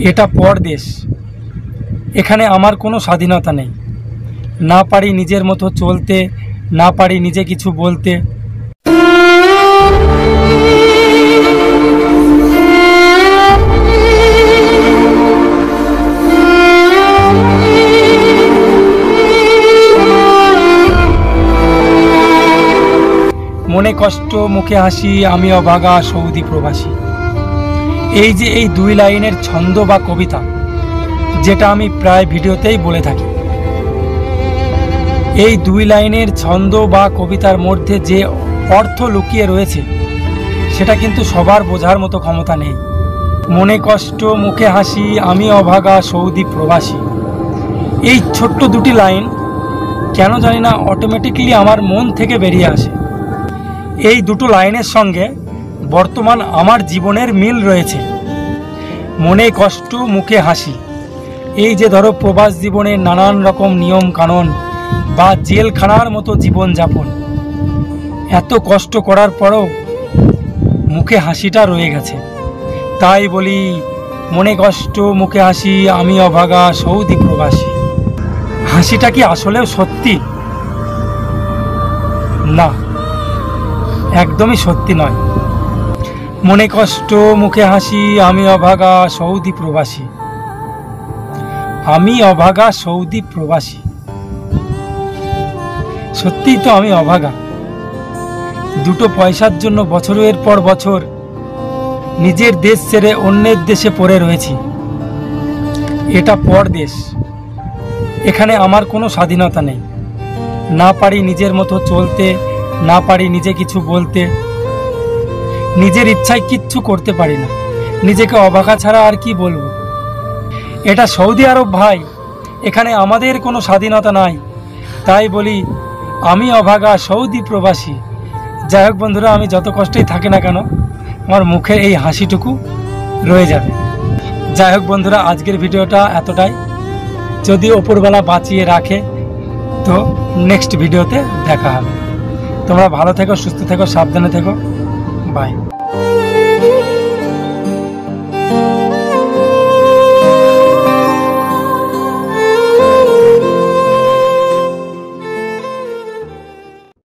এটা পরদেশ, এখানে আমার কোনো স্বাধীনতা নেই। না পারি নিজের মতো চলতে, না পারি নিজে কিছু বলতে। মনে কষ্ট মুখে হাসি, আমি অভাগা সৌদি প্রবাসী। এই যে এই দুই লাইনের ছন্দ বা কবিতা, যেটা আমি প্রায় ভিডিওতেই বলে থাকি, এই দুই লাইনের ছন্দ বা কবিতার মধ্যে যে অর্থ লুকিয়ে রয়েছে সেটা কিন্তু সবার বোঝার মতো ক্ষমতা নেই। মনে কষ্ট মুখে হাসি, আমি অভাগা সৌদি প্রবাসী। এই ছোট্ট দুটি লাইন কেন জানি না অটোমেটিক্যালি আমার মন থেকে বেরিয়ে আসে। এই দুটো লাইনের সঙ্গে বর্তমান আমার জীবনের মিল রয়েছে। মনে কষ্ট মুখে হাসি, এই যে ধরো প্রবাস জীবনের নানান রকম নিয়ম কানুন বা জেলখানার মতো জীবনযাপন, এত কষ্ট করার পরও মুখে হাসিটা রয়ে গেছে। তাই বলি মনে কষ্ট মুখে হাসি, আমি অভাগা সৌদি প্রবাসী। হাসিটা কি আসলেও সত্যি? না, একদমই সত্যি নয়। মনে কষ্ট মুখে হাসি, আমি অভাগা সৌদি প্রবাসী। আমি অভাগা সৌদি প্রবাসী। সত্যিই তো আমি অভাগা। দুটো পয়সার জন্য বছরের পর বছর নিজের দেশ ছেড়ে অন্যের দেশে পড়ে রয়েছি। এটা পরদেশ, এখানে আমার কোনো স্বাধীনতা নেই। না পারি নিজের মতো চলতে, না পারি নিজে কিছু বলতে। নিজের ইচ্ছায় কিচ্ছু করতে পারি না। নিজেকে অভাগা ছাড়া আর কি বলবো। এটা সৌদি আরব ভাই, এখানে আমাদের কোনো স্বাধীনতা নাই। তাই বলি আমি অভাগা সৌদি প্রবাসী। যাই হোক বন্ধুরা, আমি যত কষ্টেই থাকি না কেন, আমার মুখে এই হাসিটুকু রয়ে যাবে। যাই হোক বন্ধুরা, আজকের ভিডিওটা এতটাই। যদি ওপরবেলা বাঁচিয়ে রাখে তো নেক্সট ভিডিওতে দেখা হবে। তোমরা ভালো থেকো, সুস্থ থেকো, সাবধানে থেকো। বাই।